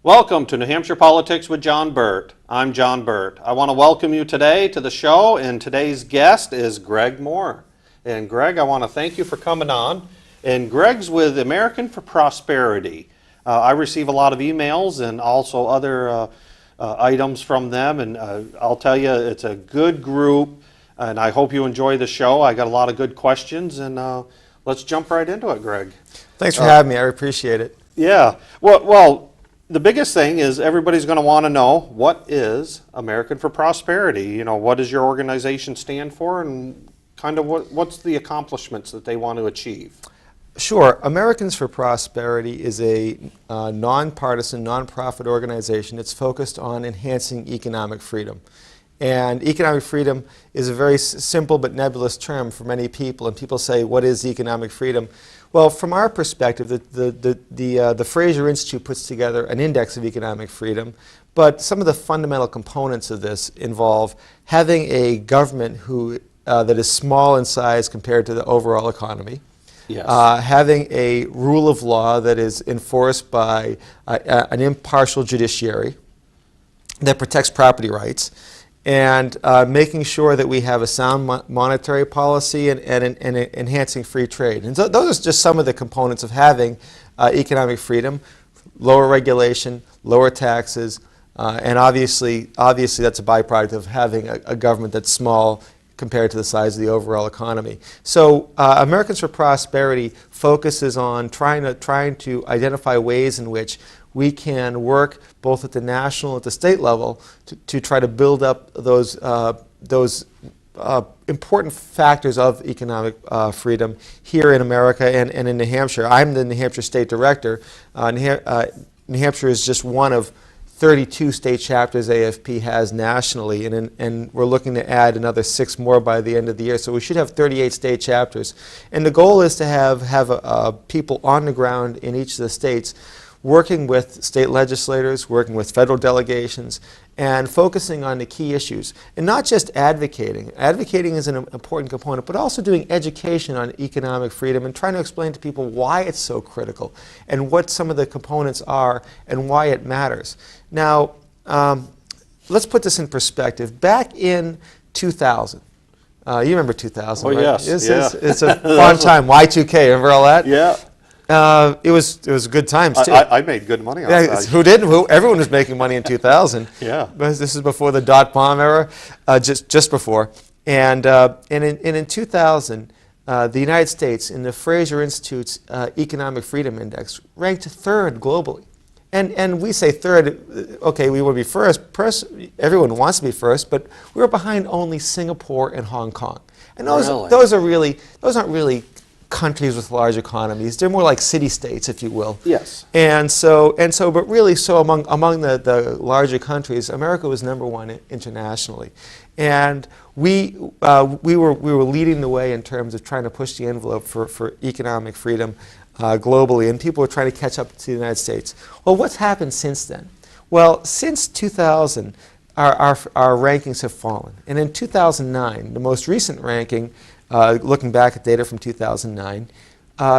Welcome to New Hampshire Politics with John Burt. I'm John Burt. I want to welcome you today to the show, and today's guest is Greg Moore. And Greg, I want to thank you for coming on. And Greg's with American for Prosperity. I receive a lot of emails and also other items from them, and I'll tell you, it's a good group, and I hope you enjoy the show. I got a lot of good questions, and let's jump right into it, Greg. Thanks for having me. I appreciate it. Yeah. Well, the biggest thing is everybody's going to want to know, what is American for Prosperity? You know, what does your organization stand for, and kind of what's the accomplishments that they want to achieve? Sure. Americans for Prosperity is a nonpartisan, nonprofit organization that's focused on enhancing economic freedom. And economic freedom is a very simple but nebulous term for many people, and people say, what is economic freedom? Well, from our perspective, the Fraser Institute puts together an index of economic freedom, but some of the fundamental components of this involve having a government that is small in size compared to the overall economy. Yes. Having a rule of law that is enforced by an impartial judiciary that protects property rights, and making sure that we have a sound monetary policy and enhancing free trade. And so those are just some of the components of having economic freedom: lower regulation, lower taxes, and obviously that's a byproduct of having a government that's small compared to the size of the overall economy. So Americans for Prosperity focuses on trying to identify ways in which we can work both at the national and at the state level to try to build up those important factors of economic freedom here in America and in New Hampshire. I'm the New Hampshire State Director. New Hampshire is just one of 32 state chapters AFP has nationally, and we're looking to add another 6 more by the end of the year. So we should have 38 state chapters. And the goal is to have people on the ground in each of the states working with state legislators, working with federal delegations, and focusing on the key issues. And not just advocating. Advocating is an important component, but also doing education on economic freedom and trying to explain to people why it's so critical and what some of the components are and why it matters. Now, let's put this in perspective. Back in 2000, you remember 2000, right? Yes. It's a fun time. Y2K, remember all that? Yeah. It was good times too. I made good money on that. Who didn't? Everyone was making money in 2000. Yeah. But this is before the dot-bomb era, just before. And in 2000, the United States, in the Fraser Institute's Economic Freedom Index, ranked 3rd globally. And we say 3rd, okay, we would be first. Everyone wants to be first, but we were behind only Singapore and Hong Kong. And those aren't really countries with large economies. They're more like city-states, if you will. Yes. But really, among the larger countries, America was #1 internationally, and we were leading the way in terms of trying to push the envelope for economic freedom globally, and people were trying to catch up to the United States. Well, what's happened since then? Well, since 2000, our rankings have fallen, and in 2009, the most recent ranking, looking back at data from 2009,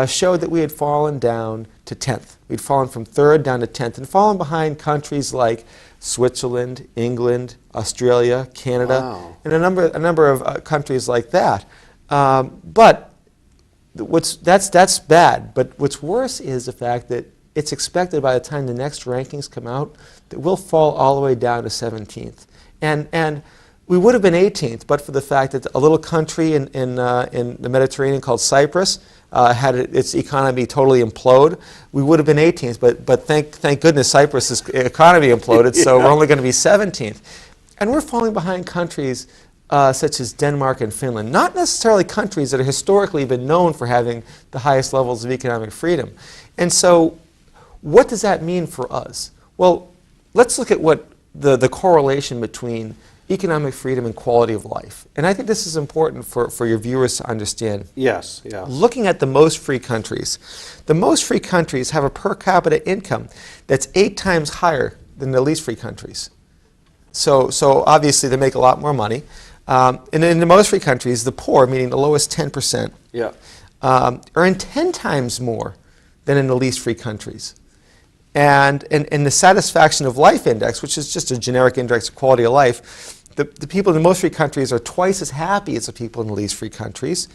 showed that we had fallen down to 10th. We'd fallen from 3rd down to 10th, and fallen behind countries like Switzerland, England, Australia, Canada, wow, and a number of countries like that. But that's bad. But what's worse is the fact that it's expected by the time the next rankings come out that we'll fall all the way down to 17th. And we would have been 18th, but for the fact that a little country in the Mediterranean called Cyprus had its economy totally implode. We would have been 18th, but thank goodness Cyprus's economy imploded, so we're only going to be 17th. And we're falling behind countries such as Denmark and Finland, not necessarily countries that have historically been known for having the highest levels of economic freedom. And so what does that mean for us? Well, let's look at what the correlation between economic freedom and quality of life. And I think this is important for your viewers to understand. Yes, yeah. Looking at the most free countries, the most free countries have a per capita income that's 8 times higher than the least free countries. So obviously they make a lot more money. And in the most free countries, the poor, meaning the lowest 10%, yeah, earn 10 times more than in the least free countries. And in the satisfaction of life index, which is just a generic index of quality of life, the people in the most free countries are twice as happy as the people in the least free countries.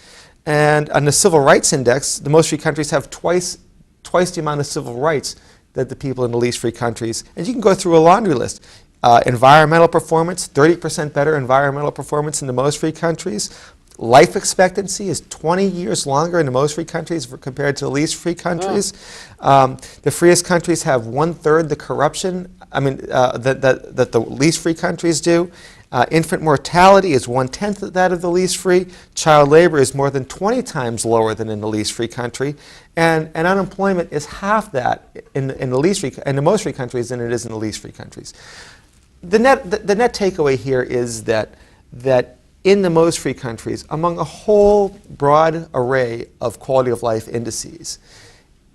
And on the civil rights index, the most free countries have twice the amount of civil rights that the people in the least free countries. And you can go through a laundry list. Environmental performance, 30% better environmental performance in the most free countries. Life expectancy is 20 years longer in the most free countries compared to the least free countries. Oh. The freest countries have 1/3 the corruption that the least free countries do. Infant mortality is 1/10 of that of the least free. Child labor is more than 20 times lower than in the least free country. And unemployment is half that in the most free countries than it is in the least free countries. The net takeaway here is that in the most free countries, among a whole broad array of quality of life indices,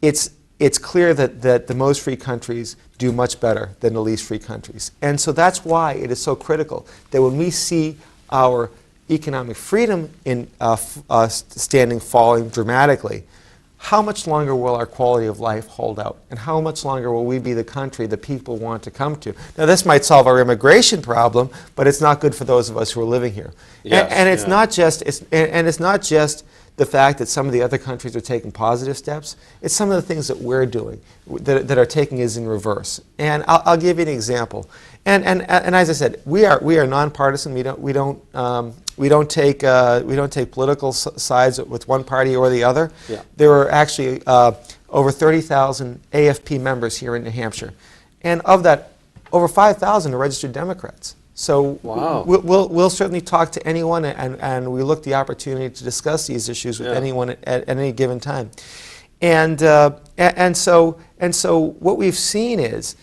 it's clear that the most free countries do much better than the least free countries. And so that's why it is so critical that when we see our economic freedom standing falling dramatically, how much longer will our quality of life hold out? And how much longer will we be the country that people want to come to? Now, this might solve our immigration problem, but it's not good for those of us who are living here. Yes, and it's not just the fact that some of the other countries are taking positive steps. It's some of the things that we're doing that are taking us in reverse. And I'll give you an example. And as I said, we are nonpartisan. We don't take political sides with one party or the other. Yeah. There are actually over 30,000 AFP members here in New Hampshire, and of that, over 5,000 are registered Democrats. So wow. we'll certainly talk to anyone, and we look the opportunity to discuss these issues with anyone at any given time. And so what we've seen is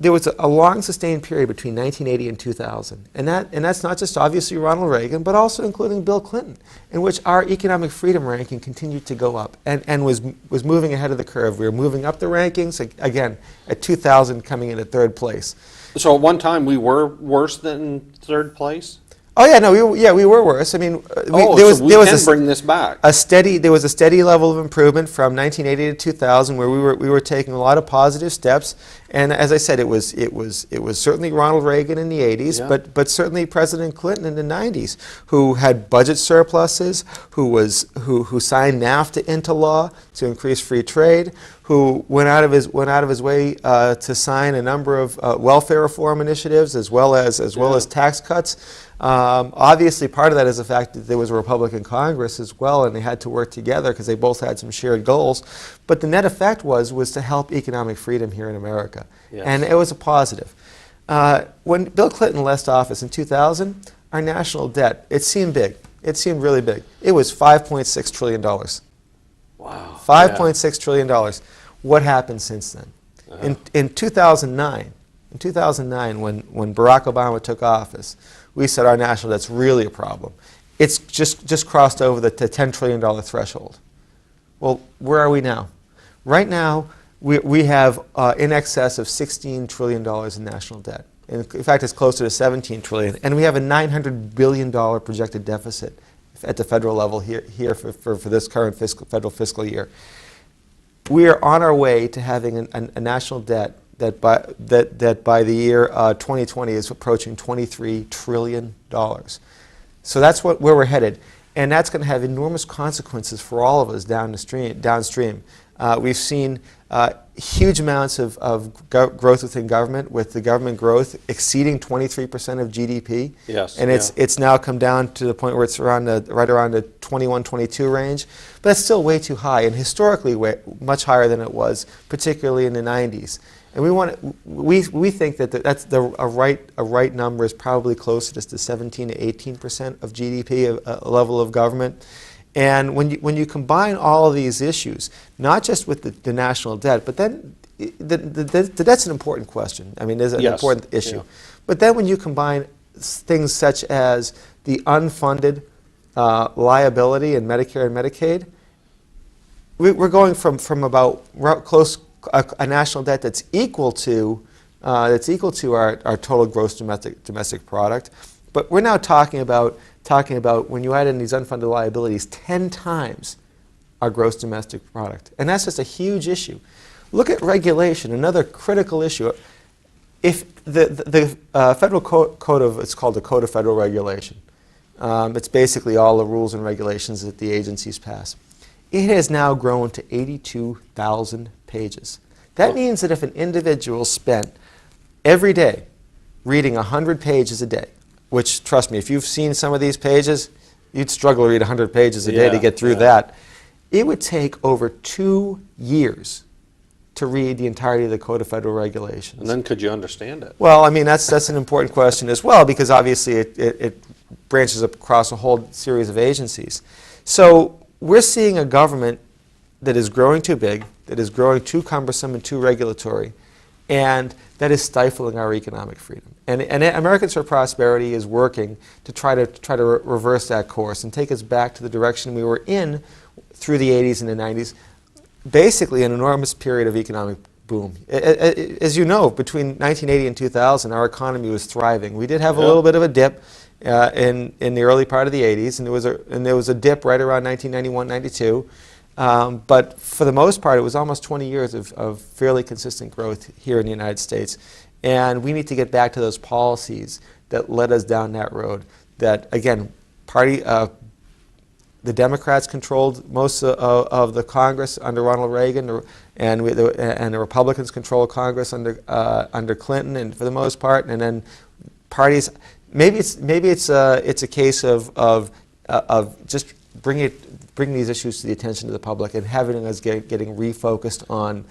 there was a long sustained period between 1980 and 2000, and that's not just obviously Ronald Reagan, but also including Bill Clinton, in which our economic freedom ranking continued to go up and was moving ahead of the curve. We were moving up the rankings, again, at 2000 coming in at 3rd place. So at one time we were worse than 3rd place? Oh yeah, no, we were worse. I mean, there was bring this back. There was a steady level of improvement from 1980 to 2000, where we were taking a lot of positive steps. And as I said, it was certainly Ronald Reagan in the 80s, but certainly President Clinton in the 90s, who had budget surpluses, who signed NAFTA into law to increase free trade, who went out of his way to sign a number of welfare reform initiatives as well as tax cuts. Obviously, part of that is the fact that there was a Republican Congress as well, and they had to work together because they both had some shared goals. But the net effect was to help economic freedom here in America, and it was a positive. When Bill Clinton left office in 2000, our national debt, it seemed big. It seemed really big. It was $5.6 trillion. Wow. $5.6 trillion. What happened since then? In 2009, when Barack Obama took office, we said our national debt's really a problem. It's just crossed over the $10 trillion threshold. Well, where are we now? Right now, we have in excess of $16 trillion in national debt. In fact, it's closer to $17 trillion. And we have a $900 billion projected deficit at the federal level here for this current federal fiscal year. We are on our way to having a national debt that by the year 2020 is approaching $23 trillion. So that's where we're headed. And that's going to have enormous consequences for all of us downstream. We've seen huge amounts of growth within government, with the government growth exceeding 23% of GDP. Yes. And it's now come down to the point where it's right around the 21, 22 range. But that's still way too high, and historically much higher than it was, particularly in the 90s. And we think that that's a right number is probably closer to 17 to 18% of GDP, a level of government. And when you combine all of these issues, not just with the national debt, but then the debt's an important question. I mean, there's an important issue. Yeah. But then when you combine things such as the unfunded liability in Medicare and Medicaid, we're going from about a national debt that's equal to our total gross domestic product, but we're now talking about when you add in these unfunded liabilities, 10 times our gross domestic product, and that's just a huge issue. Look at regulation, another critical issue. If the federal code of, it's called the Code of Federal Regulation. It's basically all the rules and regulations that the agencies pass. It has now grown to 82,000 pages. That means that if an individual spent every day reading 100 pages a day, which, trust me, if you've seen some of these pages, you'd struggle to read 100 pages a day to get through that. It would take over 2 years to read the entirety of the Code of Federal Regulations. And then could you understand it? Well, I mean, that's an important question as well, because obviously it branches across a whole series of agencies. So we're seeing a government that is growing too big, that is growing too cumbersome and too regulatory, and that is stifling our economic freedom. And Americans for Prosperity is working to try to reverse that course and take us back to the direction we were in through the 80s and the 90s, basically an enormous period of economic boom. As you know, between 1980 and 2000, our economy was thriving. We did have a little bit of a dip in the early part of the 80s, and there was a dip right around 1991, 92. But for the most part, it was almost 20 years of fairly consistent growth here in the United States. And we need to get back to those policies that led us down that road. That, again, the Democrats controlled most of the Congress under Ronald Reagan, and the Republicans controlled Congress under Clinton, and for the most part, and then parties. Maybe it's a case of just bringing these issues to the attention of the public and having us getting refocused on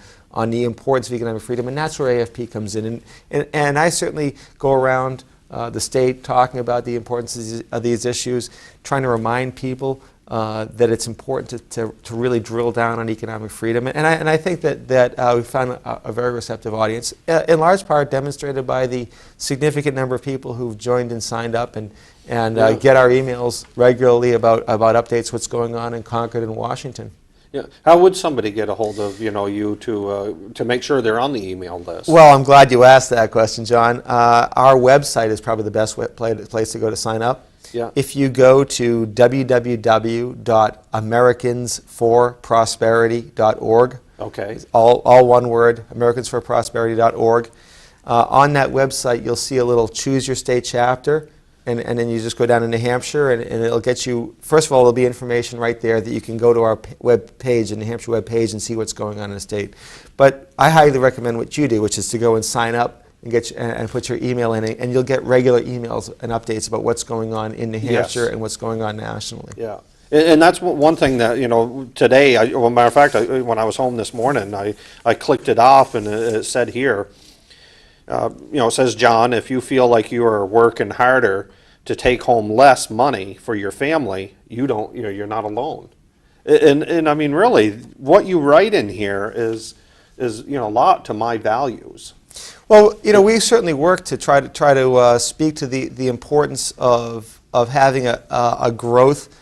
the importance of economic freedom, and that's where AFP comes in. And I certainly go around the state talking about the importance of these issues, trying to remind people that it's important to really drill down on economic freedom. And I think that we found a very receptive audience, in large part demonstrated by the significant number of people who've joined and signed up and get our emails regularly about updates, what's going on in Concord and Washington. Yeah. How would somebody get a hold of you to make sure they're on the email list? Well, I'm glad you asked that question, John. Our website is probably the best place to go to sign up. Yeah. If you go to www.americansforprosperity.org, okay, all one word, americansforprosperity.org, on that website you'll see a little choose your state chapter, and then you just go down to New Hampshire, and it'll get you, first of all, there'll be information right there that you can go to our web page, the New Hampshire web page, and see what's going on in the state. But I highly recommend what you do, which is to go and sign up and put your email in, and you'll get regular emails and updates about what's going on in New Hampshire and what's going on nationally. Yeah, and that's one thing that today. Well, matter of fact, when I was home this morning, I clicked it off, and it said here, it says, John, if you feel like you are working harder to take home less money for your family, you're not alone. And I mean, really, what you write in here is a lot to my values. Well, we certainly work to try to speak to the importance of having a growth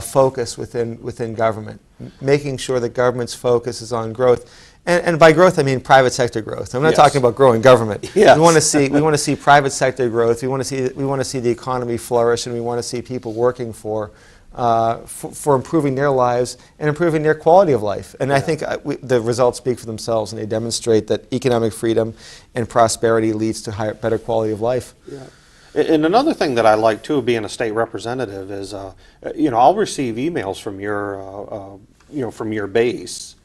focus within government, making sure that government's focus is on growth, and by growth I mean private sector growth. I'm not talking about growing government. Yes. We want to see private sector growth. We want to see the economy flourish, and we want to see people working for improving their lives and improving their quality of life. And I think the results speak for themselves, and they demonstrate that economic freedom and prosperity leads to better quality of life. Yeah. And another thing that I like too, being a state representative, is I'll receive emails from your base,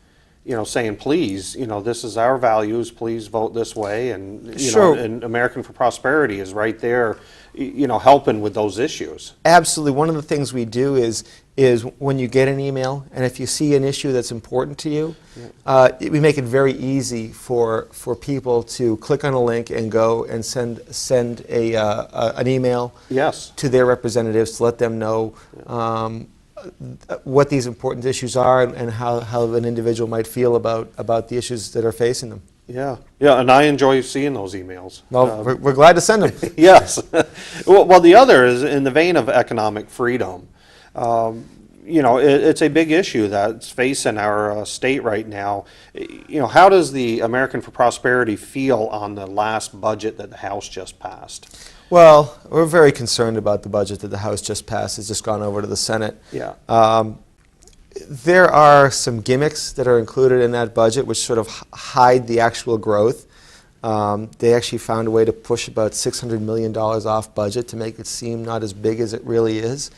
saying, please, this is our values, please vote this way, and and American for Prosperity is right there, helping with those issues. Absolutely. One of the things we do is when you get an email, and if you see an issue that's important to you, we make it very easy for people to click on a link and go and send an email to their representatives to let them know what these important issues are and how an individual might feel about the issues that are facing them. Yeah, and I enjoy seeing those emails. Well, we're glad to send them. Yes. Well, the other is in the vein of economic freedom. It's a big issue that's facing our state right now. How does the American for Prosperity feel on the last budget that the House just passed? Well, we're very concerned about the budget that the House just passed. It's just gone over to the Senate. Yeah. There are some gimmicks that are included in that budget which sort of hide the actual growth. They actually found a way to push about $600 million off budget to make it seem not as big as it really is.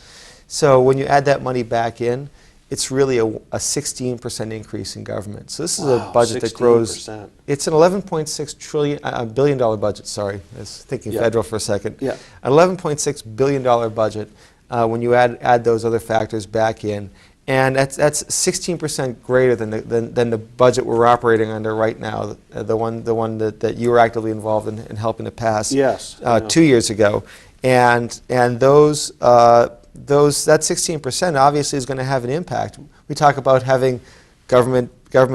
So when you add that money back in, it's really a 16% increase in government. So this is a budget that grows. 16%. It's an $11.6 billion budget. Sorry, I was thinking federal for a second. Yeah. An $11.6 billion budget when you add those other factors back in. And that's 16% greater than the budget we're operating under right now, the one that you were actively involved in helping to pass. Yes. 2 years ago, and that 16% obviously is going to have an impact. We talk about having government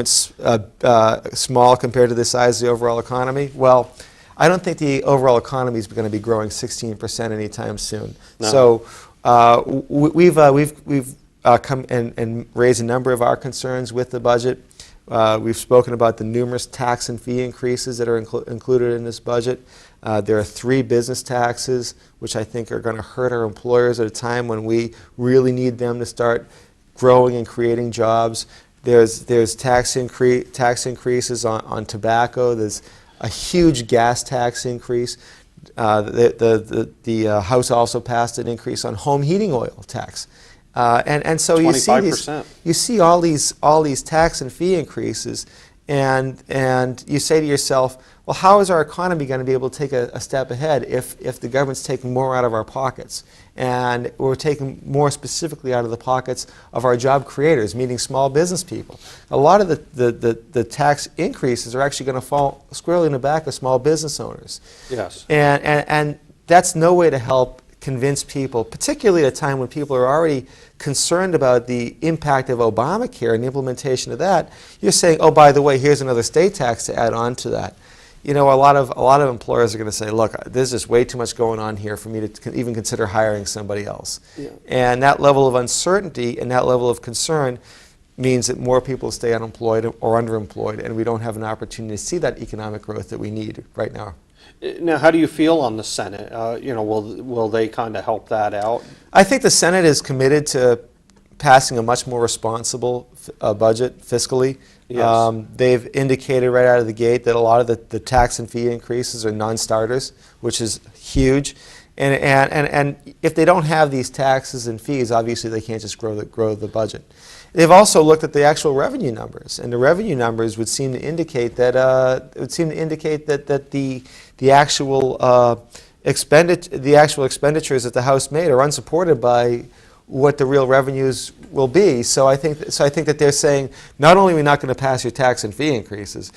small compared to the size of the overall economy. Well, I don't think the overall economy is going to be growing 16% anytime soon. No. So we've come and raised a number of our concerns with the budget. We've spoken about the numerous tax and fee increases that are included in this budget. There are 3 business taxes, which I think are going to hurt our employers at a time when we really need them to start growing and creating jobs. There's tax increases on tobacco. There's a huge gas tax increase. The House also passed an increase on home heating oil tax. And so 25%. you see all these tax and fee increases, and you say to yourself, well, how is our economy going to be able to take a step ahead if the government's taking more out of our pockets, and we're taking more specifically out of the pockets of our job creators, meaning small business people? A lot of the tax increases are actually going to fall squarely in the back of small business owners. Yes. And that's no way to help convince people, particularly at a time when people are already concerned about the impact of Obamacare and the implementation of that. You're saying, oh, by the way, here's another state tax to add on to that. You know, a lot of employers are going to say, look, there's just way too much going on here for me to even consider hiring somebody else. Yeah. And that level of uncertainty and that level of concern means that more people stay unemployed or underemployed, and we don't have an opportunity to see that economic growth that we need right now. Now, how do you feel on the Senate? Will they kind of help that out? I think the Senate is committed to passing a much more responsible budget fiscally. Yes. They've indicated right out of the gate that a lot of the tax and fee increases are non-starters, which is huge. And if they don't have these taxes and fees, obviously they can't just grow the budget. They've also looked at the actual revenue numbers, and the revenue numbers would seem to indicate that the actual expenditures that the House made are unsupported by what the real revenues will be. So I think that they're saying, not only are we not going to pass your tax and fee increases,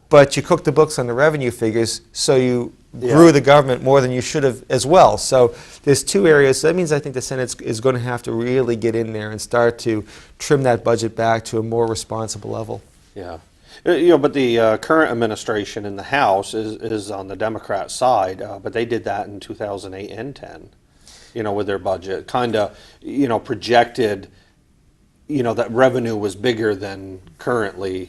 but you cooked the books on the revenue figures, so you grew the government more than you should have as well. So there's 2 areas. So that means I think the Senate is going to have to really get in there and start to trim that budget back to a more responsible level. Yeah. But the current administration in the House is on the Democrat side, but they did that in 2008 and 10, with their budget. Kind of, projected, that revenue was bigger than currently,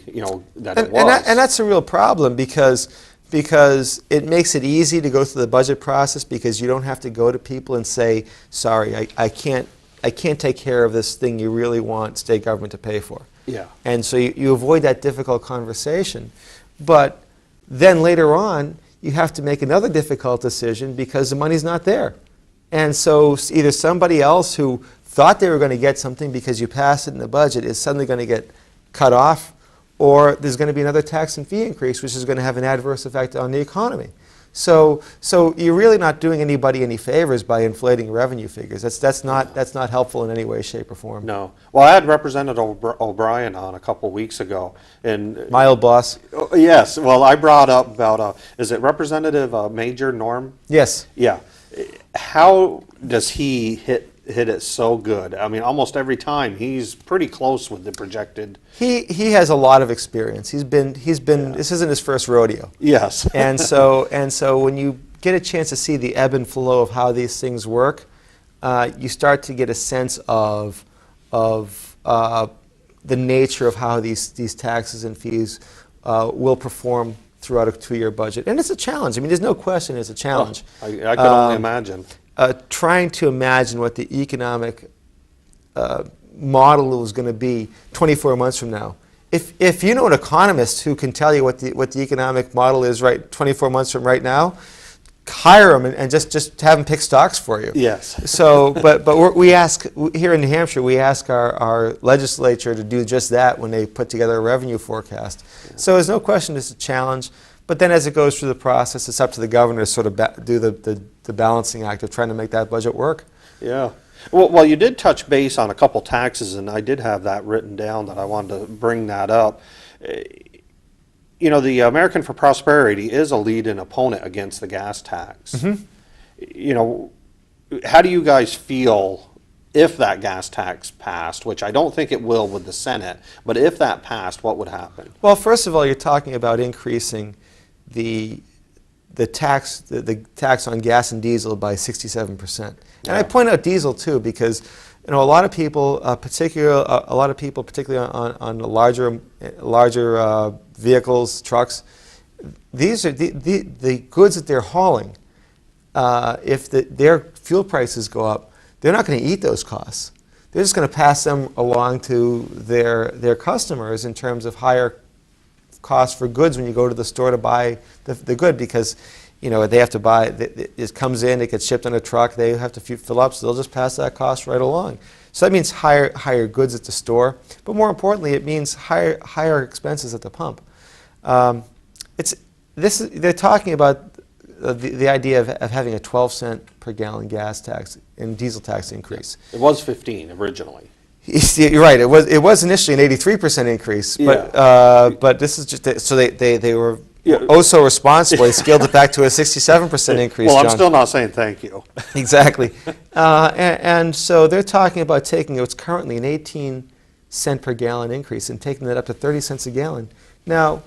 that it was. And that's a real problem because it makes it easy to go through the budget process because you don't have to go to people and say, sorry, I can't take care of this thing you really want state government to pay for. Yeah. And so you avoid that difficult conversation. But then later on, you have to make another difficult decision because the money's not there. And so either somebody else who thought they were going to get something because you passed it in the budget is suddenly going to get cut off, or there's going to be another tax and fee increase, which is going to have an adverse effect on the economy. So you're really not doing anybody any favors by inflating revenue figures. That's not helpful in any way, shape, or form. No. Well, I had Representative O'Brien on a couple weeks ago, and my old boss. Yes. Well, I brought up about is it Representative Major Norm? Yes. Yeah. How does he hit it so good? I mean, almost every time he's pretty close with the projected. He has a lot of experience. He's been. This isn't his first rodeo. Yes. and so when you get a chance to see the ebb and flow of how these things work, you start to get a sense of the nature of how these taxes and fees will perform throughout a 2-year budget. And it's a challenge. I mean, there's no question it's a challenge. I can only imagine. Trying to imagine what the economic model was going to be 24 months from now. If you know an economist who can tell you what the economic model is 24 months from right now, hire them and just have them pick stocks for you. Yes. So, but we ask here in New Hampshire, we ask our legislature to do just that when they put together a revenue forecast. Yeah. So there's no question it's a challenge. But then as it goes through the process, it's up to the governor to sort of do the balancing act of trying to make that budget work. Yeah. Well, you did touch base on a couple taxes, and I did have that written down that I wanted to bring that up. You know, the American for Prosperity is a lead-in opponent against the gas tax. Mm-hmm. You know, how do you guys feel if that gas tax passed, which I don't think it will with the Senate, but if that passed, what would happen? Well, first of all, you're talking about increasing the tax on gas and diesel by 67%. And yeah. I point out diesel too because a lot of people, particularly on the larger vehicles, trucks, these are the goods that they're hauling. If their fuel prices go up, they're not going to eat those costs. They're just going to pass them along to their customers in terms of higher costs for goods when you go to the store to buy the good, because they have to buy, it comes in, it gets shipped on a truck, they have to fill up, so they'll just pass that cost right along. So that means higher goods at the store, but more importantly, it means higher expenses at the pump. They're talking about the idea of having a 12-cent per gallon gas tax and diesel tax increase. It was 15 originally. You're right. It was initially an 83% increase, but this is just so they were so responsible. They scaled it back to a 67% increase. Well, I'm John. still not saying thank you. Exactly, and so they're talking about taking what's currently an 18-cent per gallon increase and taking that up to 30 cents a gallon. Now,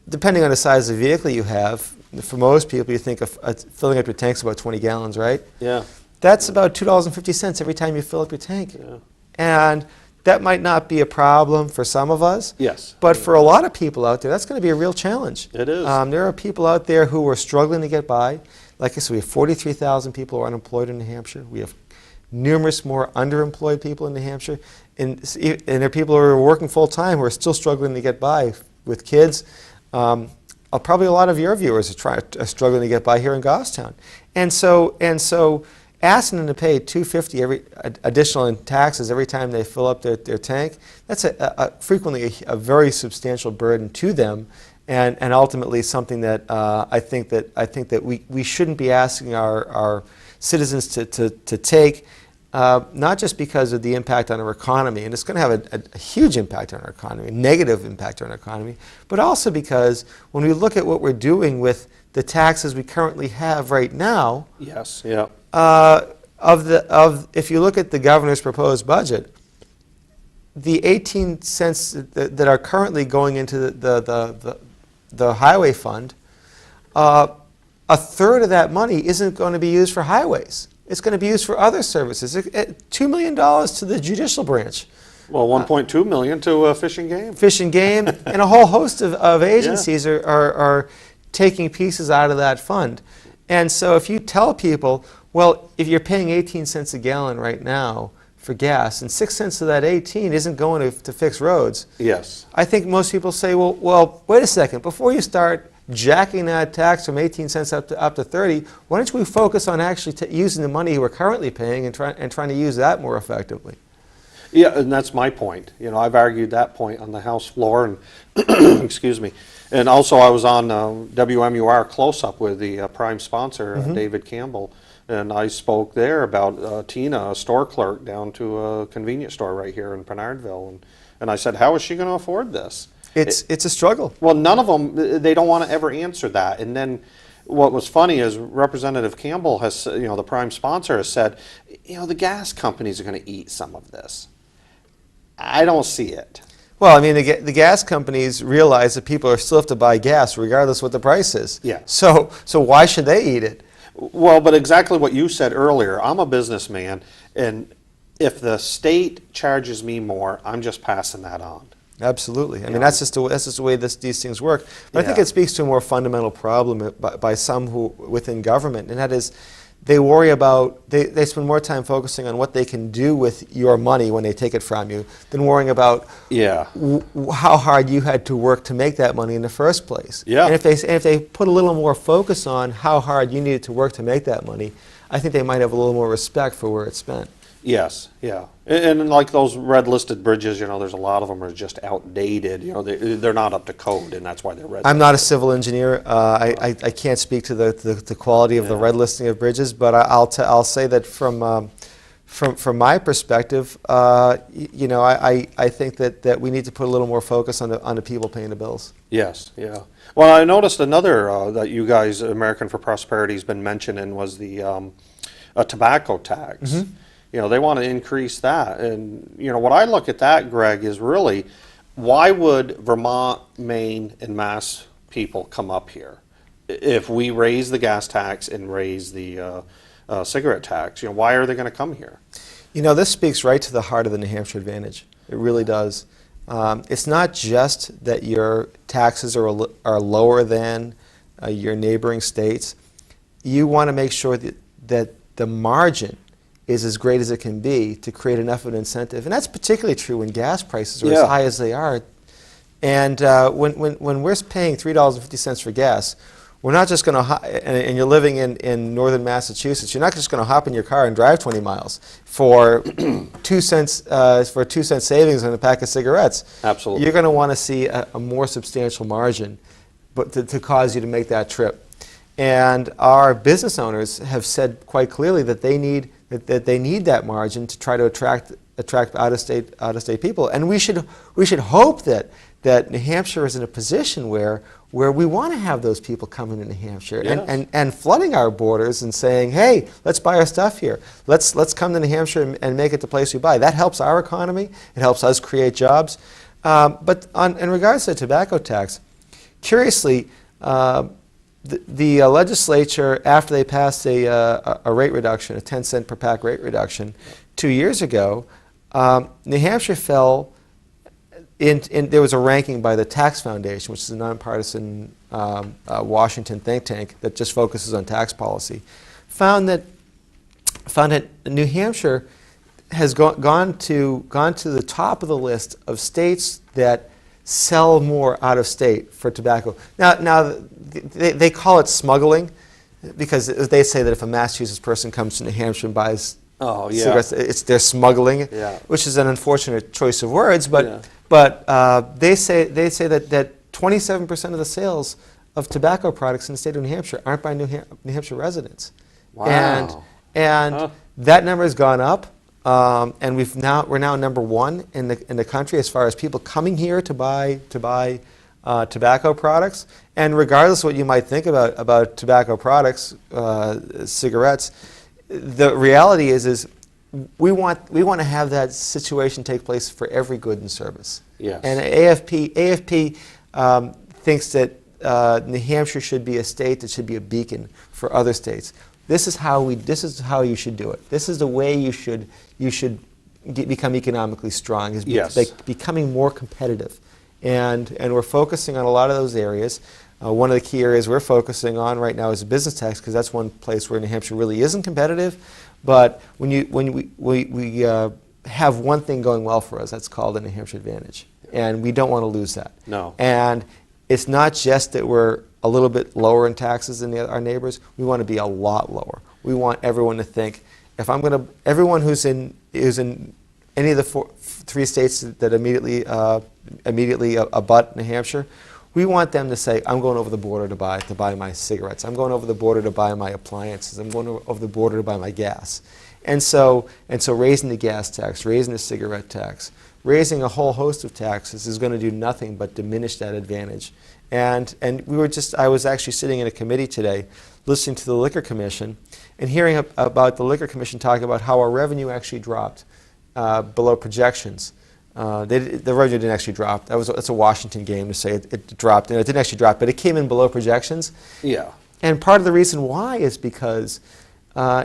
depending on the size of the vehicle you have, for most people, you think of filling up your tank's about 20 gallons, right? Yeah. That's about $2.50 every time you fill up your tank. Yeah. And that might not be a problem for some of us. Yes. But for a lot of people out there, that's going to be a real challenge. It is. There are people out there who are struggling to get by. Like I said, we have 43,000 people who are unemployed in New Hampshire. We have numerous more underemployed people in New Hampshire. And there are people who are working full-time who are still struggling to get by with kids. Probably a lot of your viewers are struggling to get by here in Goffstown. And so asking them to pay $2.50 additional in taxes every time they fill up their tank, that's frequently a very substantial burden to them, and ultimately something that I think that we shouldn't be asking our citizens to take, not just because of the impact on our economy, and it's going to have a huge impact on our economy, a negative impact on our economy, but also because when we look at what we're doing with the taxes we currently have right now. Yes. Yeah. If you look at the governor's proposed budget, the 18 cents that are currently going into the highway fund, a third of that money isn't going to be used for highways. It's going to be used for other services. $2 million to the judicial branch. Well, $1.2 million to Fish and Game. Fish and Game, and a whole host of agencies are taking pieces out of that fund. And so if you tell people, well, if you're paying 18 cents a gallon right now for gas, and 6 cents of that 18 isn't going to fix roads. Yes. I think most people say, well, wait a second. Before you start jacking that tax from 18 cents up to 30, why don't we focus on actually using the money we're currently paying and trying to use that more effectively? Yeah, and that's my point. I've argued that point on the House floor, and excuse me. And also, I was on WMUR Close-Up with the prime sponsor, David Campbell, and I spoke there about Tina, a store clerk down to a convenience store right here in Penardville, and I said, how is she going to afford this? It's a struggle. Well, none of them, they don't want to ever answer that. And then what was funny is Representative Campbell has, the prime sponsor has said, the gas companies are going to eat some of this. I don't see it. Well, I mean, the gas companies realize that people still have to buy gas regardless what the price is. Yeah. So why should they eat it? Well, but exactly what you said earlier. I'm a businessman, and if the state charges me more, I'm just passing that on. Absolutely. I mean, that's just the way these things work. But I think it speaks to a more fundamental problem by some who within government, and that is they worry about, they spend more time focusing on what they can do with your money when they take it from you than worrying about Yeah. how hard you had to work to make that money in the first place. Yeah. And if they put a little more focus on how hard you needed to work to make that money, I think they might have a little more respect for where it's spent. Yes, yeah. And like those red listed bridges, there's a lot of them are just outdated. They're not up to code, and that's why they're red. I'm not a civil engineer. I can't speak to the quality of the red listing of bridges, but I'll say that from my perspective, I think that we need to put a little more focus on the people paying the bills. Yes, yeah. Well, I noticed another that you guys, American for Prosperity, has been mentioning was the tobacco tax. Mm-hmm. They want to increase that. And, what I look at that, Greg, is really, why would Vermont, Maine, and Mass people come up here if we raise the gas tax and raise the cigarette tax? Why are they going to come here? This speaks right to the heart of the New Hampshire advantage. It really does. It's not just that your taxes are lower than your neighboring states. You want to make sure that the margin is as great as it can be to create enough of an incentive. And that's particularly true when gas prices are as high as they are. And when we're paying $3.50 for gas, we're not just going to, and you're living in northern Massachusetts, you're not just going to hop in your car and drive 20 miles for 2 cents for a 2 cent savings on a pack of cigarettes. Absolutely. You're going to want to see a more substantial margin but to cause you to make that trip. And our business owners have said quite clearly that they need that margin to try to attract out-of-state people. And we should hope that New Hampshire is in a position where we want to have those people coming to New Hampshire and flooding our borders and saying, hey, let's buy our stuff here. Let's come to New Hampshire and make it the place we buy. That helps our economy. It helps us create jobs. But in regards to the tobacco tax, curiously, the legislature, after they passed a rate reduction, a 10-cent per pack rate reduction 2 years ago, New Hampshire fell there was a ranking by the Tax Foundation, which is a nonpartisan Washington think tank that just focuses on tax policy, found that New Hampshire has gone to the top of the list of states that sell more out of state for tobacco. Now they call it smuggling because they say that if a Massachusetts person comes to New Hampshire and buys cigarettes, they're smuggling, which is an unfortunate choice of words. But they say that 27% of the sales of tobacco products in the state of New Hampshire aren't by New Hampshire residents. Wow. And that number has gone up. And we're now number one in the country as far as people coming here to buy tobacco products. And regardless of what you might think about tobacco products, cigarettes, the reality is we want to have that situation take place for every good and service. Yes. And AFP thinks that New Hampshire should be a state that should be a beacon for other states. This is how you should do it. This is the way you should become economically strong, is becoming more competitive. And we're focusing on a lot of those areas. One of the key areas we're focusing on right now is the business tax, because that's one place where New Hampshire really isn't competitive. But when we have one thing going well for us, that's called the New Hampshire advantage. And we don't want to lose that. No. And it's not just that we're a little bit lower in taxes than our neighbors. We want to be a lot lower. We want everyone to think, everyone who's in any of the three states that immediately abut New Hampshire, we want them to say, I'm going over the border to buy my cigarettes. I'm going over the border to buy my appliances. I'm going over the border to buy my gas. And so raising the gas tax, raising the cigarette tax, raising a whole host of taxes is going to do nothing but diminish that advantage. And I was actually sitting in a committee today listening to the Liquor Commission and hearing about the Liquor Commission talking about how our revenue actually dropped below projections. The revenue didn't actually drop. That's a Washington game to say it dropped, and it didn't actually drop, but it came in below projections. Yeah. And part of the reason why is because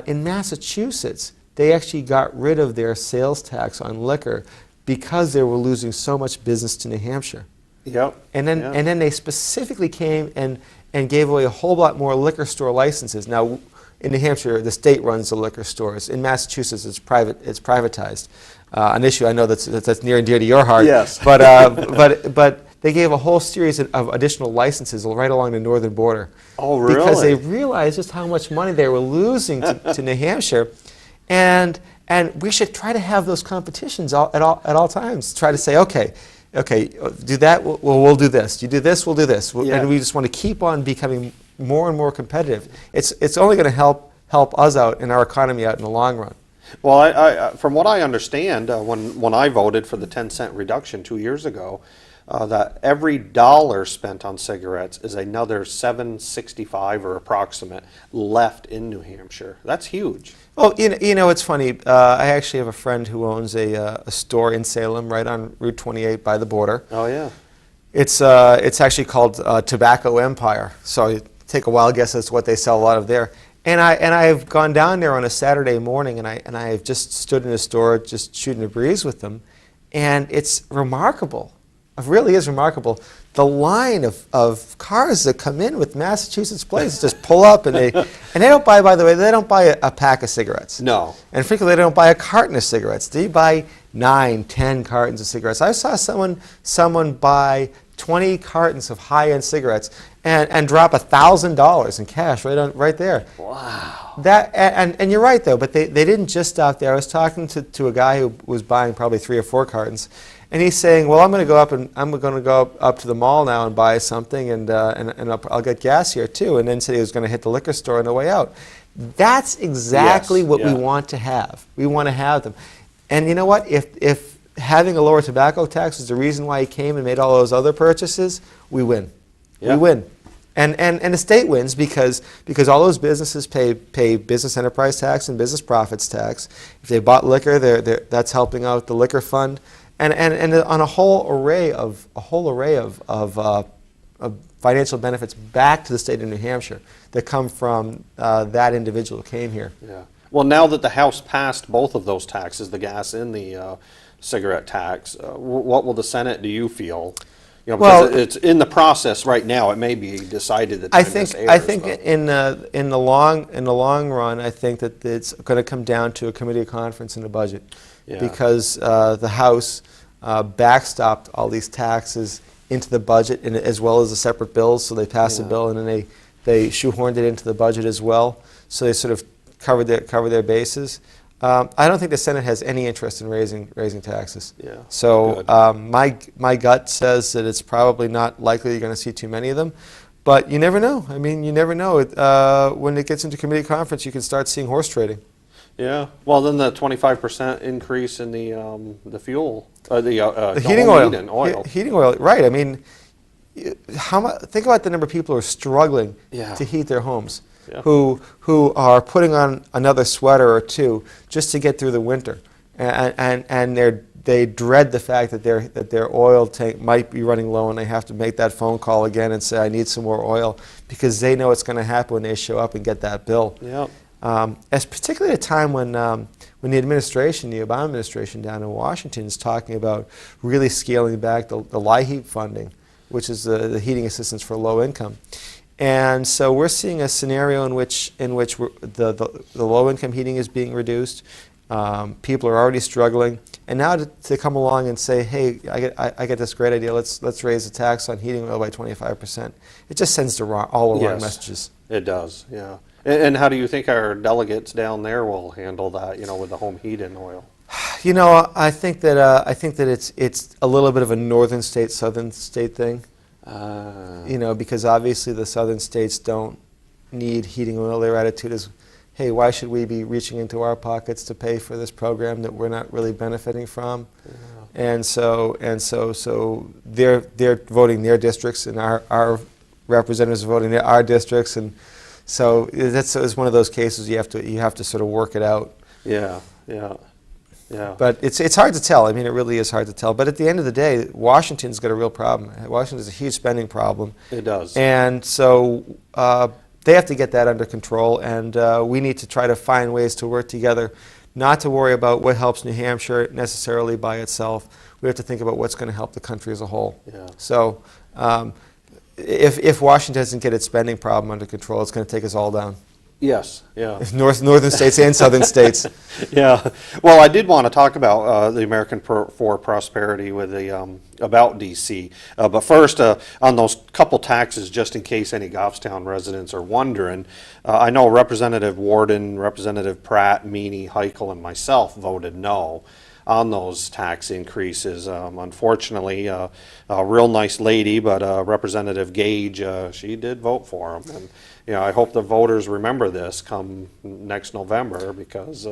in Massachusetts, they actually got rid of their sales tax on liquor because they were losing so much business to New Hampshire. Yep. And then they specifically came and gave away a whole lot more liquor store licenses. Now, in New Hampshire, the state runs the liquor stores. In Massachusetts, it's privatized. An issue I know that's near and dear to your heart. Yes. But they gave a whole series of additional licenses right along the northern border. Oh, really? Because they realized just how much money they were losing to New Hampshire, and we should try to have those competitions at all times. Try to say, okay, do that. Well, we'll do this. You do this, we'll do this, Yeah. and we just want to keep on becoming more and more competitive. It's only going to help us out and our economy out in the long run. Well, I from what I understand, when I voted for the 10-cent reduction 2 years ago, that every dollar spent on cigarettes is another $7.65 or approximate left in New Hampshire. That's huge. Well, you know, it's funny. I actually have a friend who owns a store in Salem, right on Route 28 by the border. Oh yeah. It's actually called Tobacco Empire. So you take a wild guess as to what they sell a lot of there. And I've gone down there on a Saturday morning, and I've just stood in the store just shooting a breeze with them, and it's remarkable. It really is remarkable. The line of cars that come in with Massachusetts plates just pull up, and they don't buy. By the way, they don't buy a pack of cigarettes. No. And frequently they don't buy a carton of cigarettes. They buy 9, 10 cartons of cigarettes. I saw someone buy 20 cartons of high-end cigarettes and drop $1,000 in cash right there. Wow. That and you're right though, but they didn't just stop there. I was talking to a guy who was buying probably 3 or 4 cartons, and he's saying, "Well, I'm going to go up to the mall now and buy something, and I'll get gas here too." And then said he was going to hit the liquor store on the way out. That's exactly what we want to have. We want to have them, and you know what? If having a lower tobacco tax is the reason why he came and made all those other purchases, we win. Yeah. We win. And the state wins because all those businesses pay business enterprise tax and business profits tax. If they bought liquor, that's helping out the liquor fund, and on a whole array of financial benefits back to the state of New Hampshire that come from that individual who came here. Yeah. Well, now that the House passed both of those taxes, the gas and the cigarette tax, what will the Senate, do you feel? You know, because it's in the process right now. It may be decided that I think in the long run, I think that it's going to come down to a committee conference and a budget, because the House backstopped all these taxes into the budget and as well as the separate bills. So they passed a bill and then they shoehorned it into the budget as well. So they sort of covered their bases. I don't think the Senate has any interest in raising taxes. Yeah. So my gut says that it's probably not likely you're going to see too many of them, but you never know. I mean, you never know. When it gets into committee conference, you can start seeing horse trading. Yeah. Well, then the 25% increase in the fuel, the heating oil. Heating oil. Right. I mean, think about the number of people who are struggling to heat their homes. Yeah. Who are putting on another sweater or two just to get through the winter, and they dread the fact that their oil tank might be running low, and they have to make that phone call again and say, I need some more oil, because they know it's going to happen when they show up and get that bill. Yeah. As particularly at a time when the administration, the Obama administration down in Washington, is talking about really scaling back the LIHEAP funding, which is the heating assistance for low income. And so we're seeing a scenario in which the low-income heating is being reduced. People are already struggling, and now to come along and say, "Hey, I get this great idea. Let's raise the tax on heating oil by 25%." It just sends all the wrong messages. It does, yeah. And how do you think our delegates down there will handle that? You know, with the home heating oil. You know, I think that it's a little bit of a northern state, southern state thing. You know, because obviously the southern states don't need heating oil. Their attitude is, hey, why should we be reaching into our pockets to pay for this program that we're not really benefiting from? Yeah. And so they're voting their districts, and our representatives are voting our districts, and so it's one of those cases you have to sort of work it out. Yeah, yeah. Yeah. But it's hard to tell. I mean, it really is hard to tell. But at the end of the day, Washington's got a real problem. Washington has a huge spending problem. It does. And so they have to get that under control, and we need to try to find ways to work together, not to worry about what helps New Hampshire necessarily by itself. We have to think about what's going to help the country as a whole. Yeah. So if Washington doesn't get its spending problem under control, it's going to take us all down. Yes, yeah. Northern states and southern states. Yeah. Well, I did want to talk about the American for Prosperity with the about DC. But first, on those couple taxes, just in case any Goffstown residents are wondering, I know Representative Warden, Representative Pratt, Meany, Heichel, and myself voted no on those tax increases. Unfortunately, a real nice lady, but Representative Gage, she did vote for them. And I hope the voters remember this come next November, because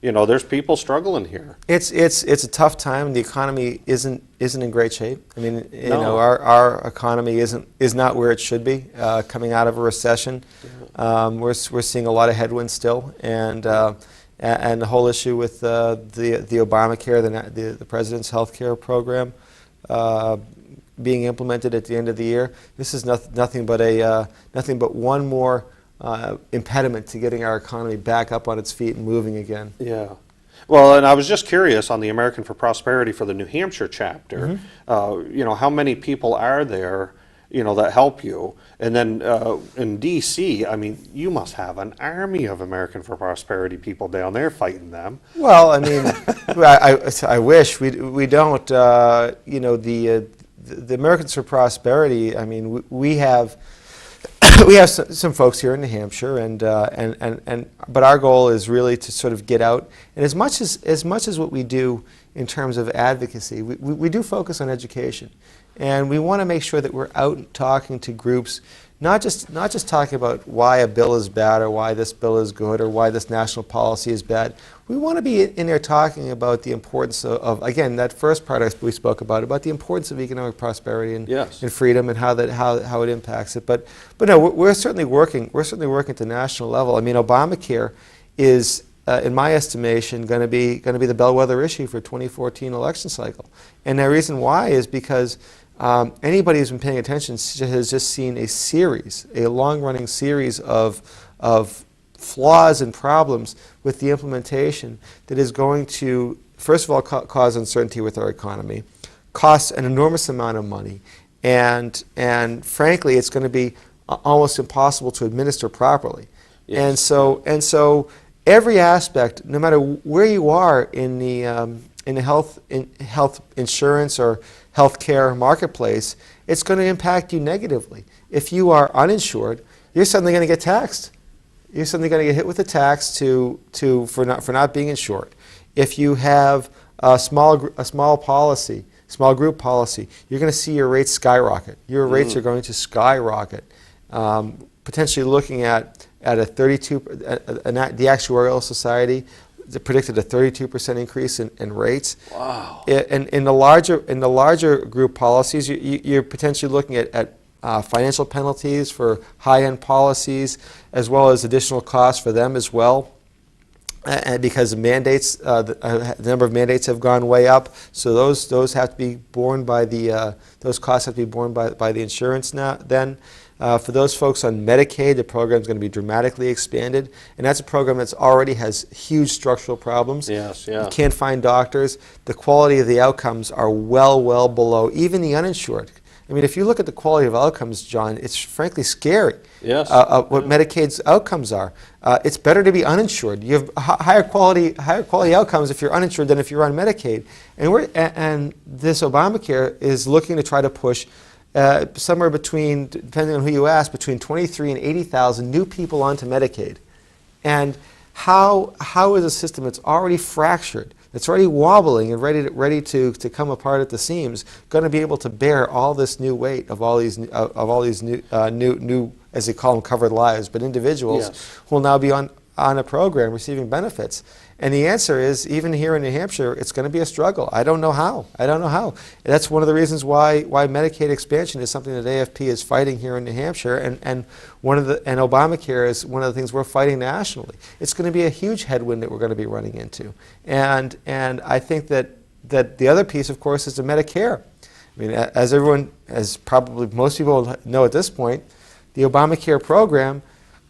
there's people struggling here. It's a tough time. The economy isn't in great shape. I mean, No. our economy is not where it should be. Coming out of a recession, we're seeing a lot of headwinds still, and the whole issue with the Obamacare, the president's health care program, being implemented at the end of the year. This is nothing but one more impediment to getting our economy back up on its feet and moving again. Yeah. Well, and I was just curious on the American for Prosperity for the New Hampshire chapter, how many people are there, that help you? And then in D.C., I mean, you must have an army of American for Prosperity people down there fighting them. Well, I mean, I wish we don't. The Americans for Prosperity, I mean, we have some folks here in New Hampshire, but our goal is really to sort of get out, and as much as what we do in terms of advocacy, we do focus on education, and we want to make sure that we're out talking to groups, not just talking about why a bill is bad or why this bill is good or why this national policy is bad. We want to be in there talking about the importance of again, that first part we spoke about the importance of economic prosperity and freedom, and how it impacts it. But no, we're certainly working at the national level. I mean, Obamacare is, in my estimation, going to be the bellwether issue for 2014 election cycle, and the reason why is because anybody who's been paying attention has just seen a long-running series of flaws and problems with the implementation that is going to, first of all, cause uncertainty with our economy, cost an enormous amount of money, and frankly, it's going to be almost impossible to administer properly. Yes. And so every aspect, no matter where you are in the health insurance or healthcare marketplace, it's going to impact you negatively. If you are uninsured, you're suddenly going to get taxed. You're suddenly going to get hit with a tax for not being insured. If you have a small group policy, you're going to see your rates skyrocket. Your rates are going to skyrocket. Potentially looking at a 32. The Actuarial Society predicted a 32% increase in rates. Wow. In the larger group policies, you're potentially looking at financial penalties for high-end policies, as well as additional costs for them as well. And because the mandates, the number of mandates have gone way up, so those have to be borne by those costs have to be borne by the insurance now. Then, for those folks on Medicaid, the program is going to be dramatically expanded, and that's a program that's already has huge structural problems. Yes, yeah. You can't find doctors. The quality of the outcomes are well below even the uninsured. I mean, if you look at the quality of outcomes, John, it's frankly scary. Yes. What Medicaid's outcomes are. It's better to be uninsured. You have higher quality outcomes if you're uninsured than if you're on Medicaid. And this Obamacare is looking to try to push somewhere between, depending on who you ask, between 23 and 80,000 new people onto Medicaid. And how is a system that's already fractured, that's already wobbling and ready to come apart at the seams, going to be able to bear all this new weight of all these new, as they call them, covered lives, but individuals who will now be on a program receiving benefits? And the answer is, even here in New Hampshire, it's going to be a struggle. I don't know how. And that's one of the reasons why Medicaid expansion is something that AFP is fighting here in New Hampshire, and Obamacare is one of the things we're fighting nationally. It's going to be a huge headwind that we're going to be running into. And I think that the other piece, of course, is the Medicare. I mean, as probably most people know at this point, the Obamacare program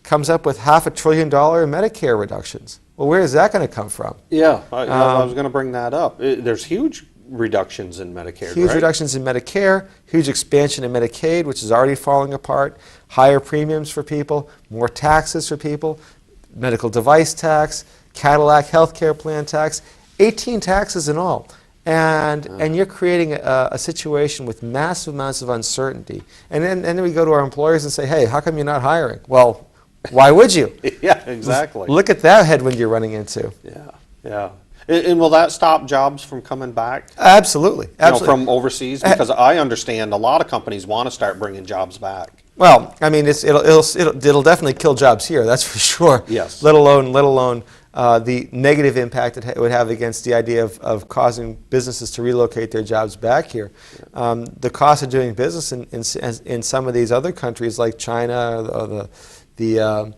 comes up with $500 billion in Medicare reductions. Well, where is that going to come from? Yeah, I was going to bring that up. There's huge reductions in Medicare, Huge right? reductions in Medicare, huge expansion in Medicaid, which is already falling apart, higher premiums for people, more taxes for people, medical device tax, Cadillac healthcare plan tax, 18 taxes in all. And you're creating a situation with massive amounts of uncertainty. And then we go to our employers and say, hey, how come you're not hiring? Well, why would you? Yeah, exactly. Look at that headwind you're running into. Yeah, yeah. And will that stop jobs from coming back? Absolutely, absolutely. From overseas? Because I understand a lot of companies want to start bringing jobs back. Well, I mean, it'll definitely kill jobs here. That's for sure. Yes. Let alone the negative impact it would have against the idea of causing businesses to relocate their jobs back here. The cost of doing business in some of these other countries like China or the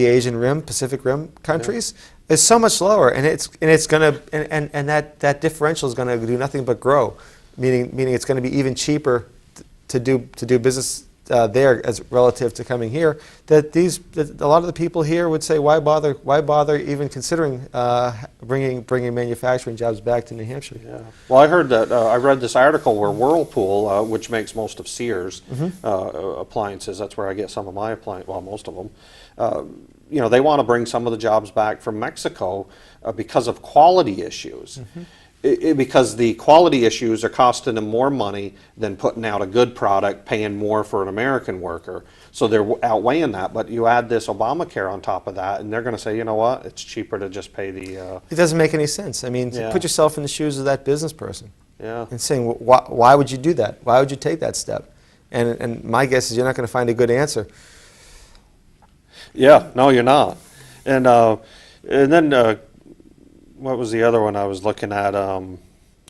Asian Rim, Pacific Rim countries is so much lower, and it's going to and that differential is going to do nothing but grow, meaning it's going to be even cheaper to do business there as relative to coming here. That a lot of the people here would say, why bother even considering bringing manufacturing jobs back to New Hampshire? Yeah. Well, I heard that I read this article where Whirlpool, which makes most of Sears appliances, that's where I get some of my appliances, well, most of them. They want to bring some of the jobs back from Mexico because of quality issues. Because the quality issues are costing them more money than putting out a good product, paying more for an American worker. So they're outweighing that. But you add this Obamacare on top of that, and they're going to say, you know what, it's cheaper to just pay the... It doesn't make any sense. I mean, put yourself in the shoes of that business person. Yeah. And saying, why would you do that? Why would you take that step? And my guess is you're not going to find a good answer. Yeah, no, you're not. And then what was the other one I was looking at?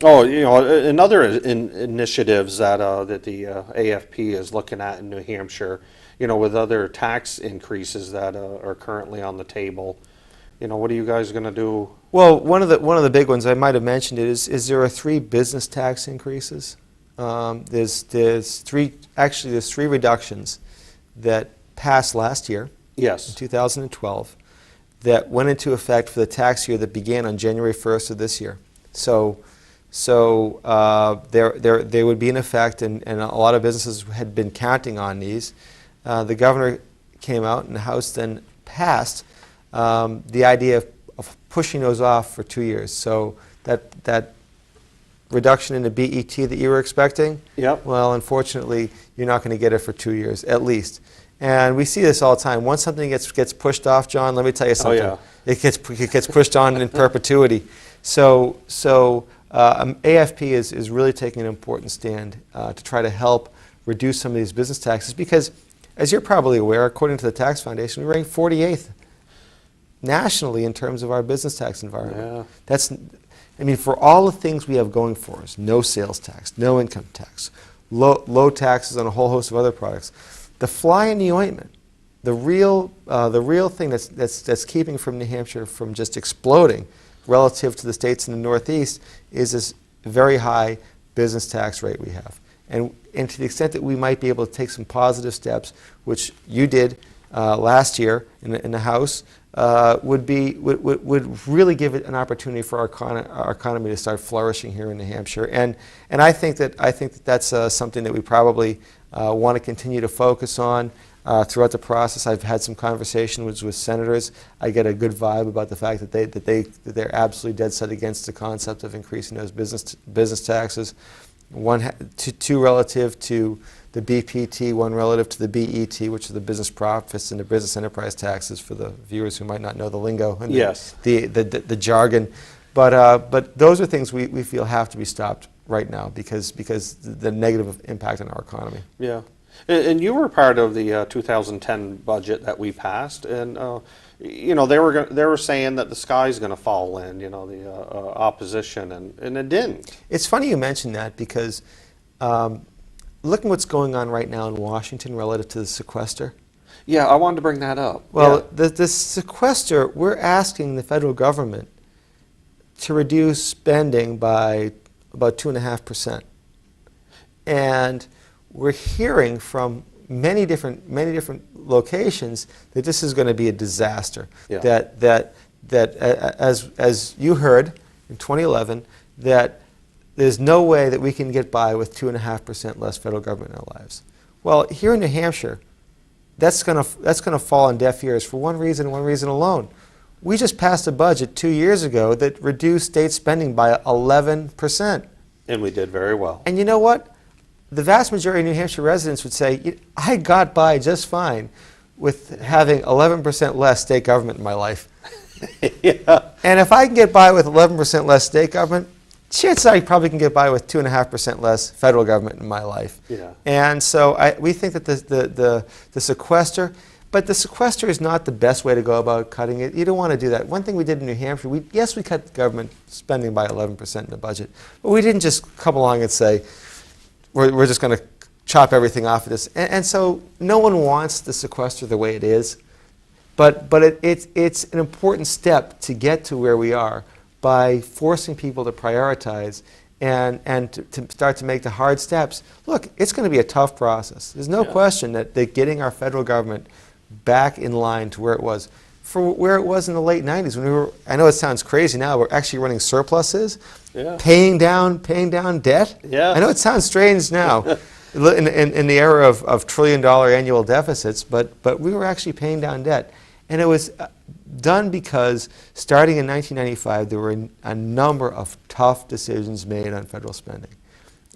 Another initiatives that the AFP is looking at in New Hampshire, with other tax increases that are currently on the table. What are you guys going to do? Well, one of the big ones I might have mentioned is there are 3 business tax increases. There's 3 reductions that passed last year. Yes. In 2012, that went into effect for the tax year that began on January 1st of this year. So they would be in effect, and a lot of businesses had been counting on these. The governor came out, and the House then passed the idea of pushing those off for 2 years. So that reduction in the BET that you were expecting, well, unfortunately, you're not going to get it for 2 years, at least. And we see this all the time. Once something gets pushed off, John, let me tell you something. Oh, yeah. It gets pushed on in perpetuity. So AFP is really taking an important stand to try to help reduce some of these business taxes because, as you're probably aware, according to the Tax Foundation, we rank 48th nationally in terms of our business tax environment. Yeah. For all the things we have going for us, no sales tax, no income tax, low taxes on a whole host of other products. The fly in the ointment, the real thing that's keeping from New Hampshire from just exploding relative to the states in the Northeast is this very high business tax rate we have. And to the extent that we might be able to take some positive steps, which you did last year in the House, would really give it an opportunity for our economy to start flourishing here in New Hampshire. And I think that's something that we probably want to continue to focus on throughout the process. I've had some conversations with senators. I get a good vibe about the fact that they're absolutely dead set against the concept of increasing those business taxes. Two relative to the BPT, one relative to the BET, which are the business profits and the business enterprise taxes for the viewers who might not know the lingo and the jargon. But those are things we feel have to be stopped right now because the negative impact on our economy. Yeah, and you were part of the 2010 budget that we passed, and they were saying that the sky's going to fall in, the opposition, and it didn't. It's funny you mention that because looking what's going on right now in Washington relative to the sequester. Yeah, I wanted to bring that up. Well, the sequester, we're asking the federal government to reduce spending by about 2.5%. And we're hearing from many different locations that this is going to be a disaster. Yeah. That as you heard in 2011, that there's no way that we can get by with 2.5% less federal government in our lives. Well, here in New Hampshire, that's going to fall on deaf ears for one reason and one reason alone. We just passed a budget 2 years ago that reduced state spending by 11%. And we did very well. And you know what? The vast majority of New Hampshire residents would say, I got by just fine with having 11% less state government in my life. Yeah. And if I can get by with 11% less state government, chances are I probably can get by with 2.5% less federal government in my life. Yeah. And so we think that the sequester, but the sequester is not the best way to go about cutting it. You don't want to do that. One thing we did in New Hampshire, yes, we cut government spending by 11% in the budget, but we didn't just come along and say, we're just going to chop everything off of this. And so no one wants the sequester the way it is, but it's an important step to get to where we are by forcing people to prioritize and to start to make the hard steps. Look, it's going to be a tough process. There's no question that getting our federal government back in line to where it was, for where it was in the late 90s when we were, I know it sounds crazy now, we're actually running surpluses, paying down debt. Yeah. I know it sounds strange now in the era of trillion-dollar annual deficits, but we were actually paying down debt. And it was done because starting in 1995, there were a number of tough decisions made on federal spending.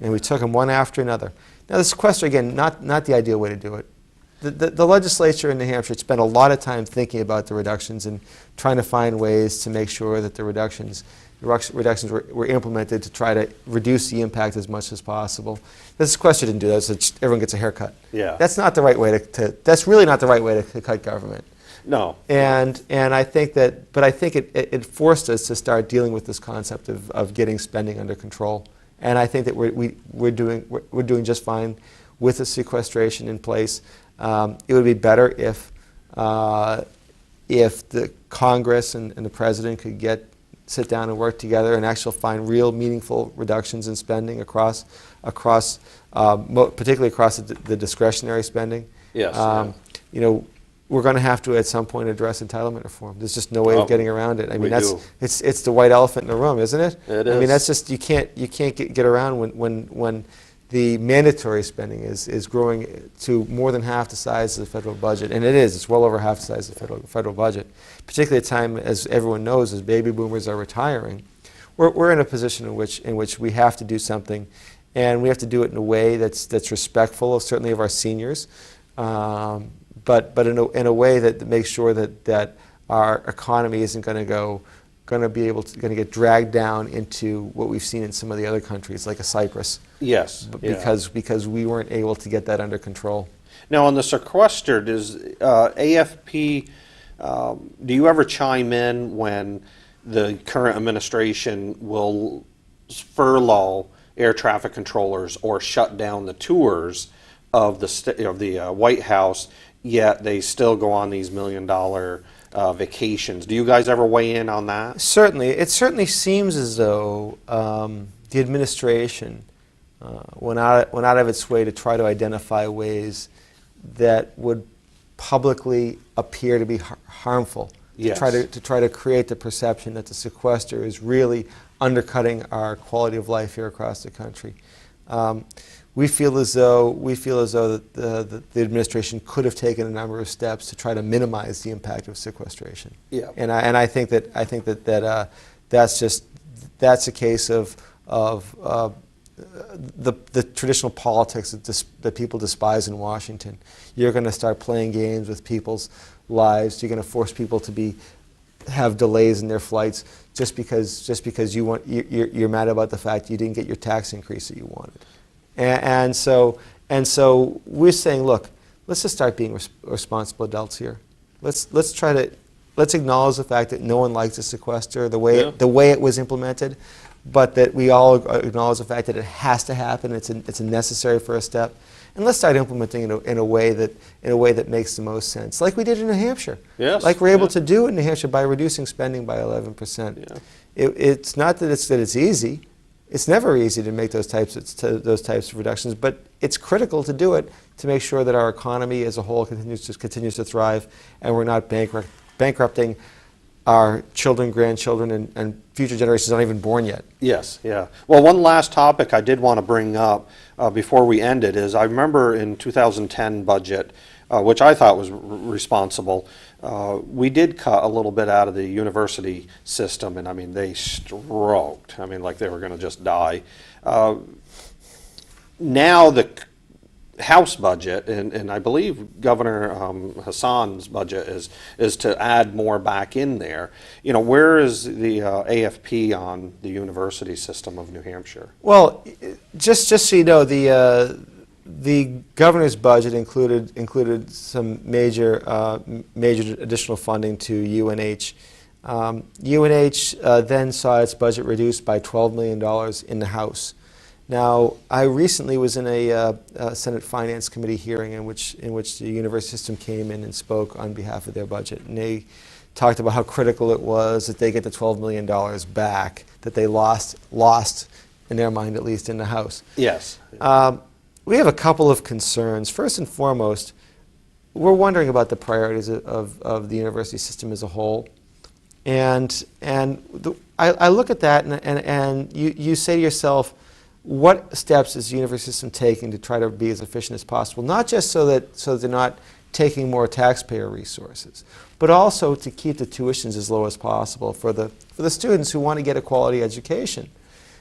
And we took them one after another. Now the sequester, again, not the ideal way to do it. The legislature in New Hampshire spent a lot of time thinking about the reductions and trying to find ways to make sure that the reductions were implemented to try to reduce the impact as much as possible. The sequester didn't do that, so everyone gets a haircut. Yeah. That's not the right way that's really not the right way to cut government. No. And I think but I think it forced us to start dealing with this concept of getting spending under control. And I think that we're doing just fine with the sequestration in place. It would be better if the Congress and the President could sit down and work together and actually find real meaningful reductions in spending particularly across the discretionary spending. Yes. You know, we're going to have to at some point address entitlement reform. There's just no way of getting around it. I mean, it's the white elephant in the room, isn't it? It is. I mean, that's just you can't get around when the mandatory spending is growing to more than half the size of the federal budget, and it's well over half the size of the federal budget. Particularly at a time, as everyone knows, as baby boomers are retiring, we're in a position in which we have to do something, and we have to do it in a way that's respectful of certainly of our seniors. But in a way that makes sure that our economy isn't going to get dragged down into what we've seen in some of the other countries, like a Cyprus. Yes. Because we weren't able to get that under control. Now, on the sequester, does AFP, do you ever chime in when the current administration will furlough air traffic controllers or shut down the tours of the White House, yet they still go on these $1 million vacations? Do you guys ever weigh in on that? Certainly. It certainly seems as though the administration went out of its way to try to identify ways that would publicly appear to be harmful. Yes. To try to create the perception that the sequester is really undercutting our quality of life here across the country. We feel as though that the administration could have taken a number of steps to try to minimize the impact of sequestration. Yeah. And I think that that's a case of the traditional politics that people despise in Washington. You're going to start playing games with people's lives. You're going to force people to have delays in their flights just because you're mad about the fact you didn't get your tax increase that you wanted. And so we're saying, look, let's just start being responsible adults here. Let's acknowledge the fact that no one likes the sequester the way it was implemented, but that we all acknowledge the fact that it has to happen. It's a necessary first step, and let's start implementing it in a way that makes the most sense, like we did in New Hampshire. Yes. Like we're able to do in New Hampshire by reducing spending by 11%. Yeah. It's not that it's easy. It's never easy to make those types of reductions, but it's critical to do it to make sure that our economy as a whole continues to thrive, and we're not bankrupting our children, grandchildren, and future generations aren't even born yet. Yes, yeah. Well, one last topic I did want to bring up before we end it is I remember in 2010 budget, which I thought was responsible, we did cut a little bit out of the university system, and I mean, they stroked. I mean, like they were going to just die. Now the House budget, and I believe Governor Hassan's budget is to add more back in there. You know, where is the AFP on the university system of New Hampshire? Well, just so you know, the governor's budget included some major additional funding to UNH. UNH then saw its budget reduced by $12 million in the House. Now, I recently was in a Senate Finance Committee hearing in which the university system came in and spoke on behalf of their budget, and they talked about how critical it was that they get the $12 million back that they lost in their mind, at least in the House. Yes. We have a couple of concerns. First and foremost, we're wondering about the priorities of the university system as a whole, and I look at that and you say to yourself, what steps is the university system taking to try to be as efficient as possible? Not just so that they're not taking more taxpayer resources, but also to keep the tuitions as low as possible for the students who want to get a quality education.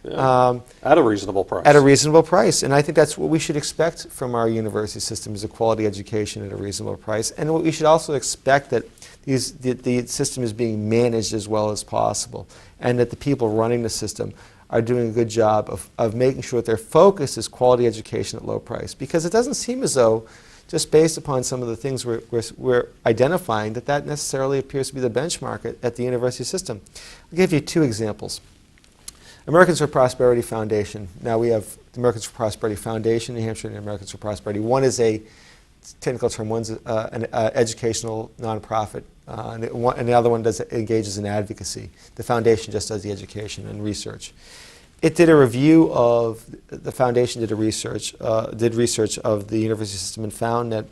Yeah. At a reasonable price. At a reasonable price. And I think that's what we should expect from our university system, is a quality education at a reasonable price. And what we should also expect that the system is being managed as well as possible, and that the people running the system are doing a good job of making sure that their focus is quality education at low price. Because it doesn't seem as though, just based upon some of the things we're identifying, that necessarily appears to be the benchmark at the university system. I'll give you two examples. Americans for Prosperity Foundation. Now we have the Americans for Prosperity Foundation in New Hampshire and the Americans for Prosperity. One is a technical term, one's an educational nonprofit, and the other one engages in advocacy. The foundation just does the education and research. It did a review of, the foundation did research of the university system and found that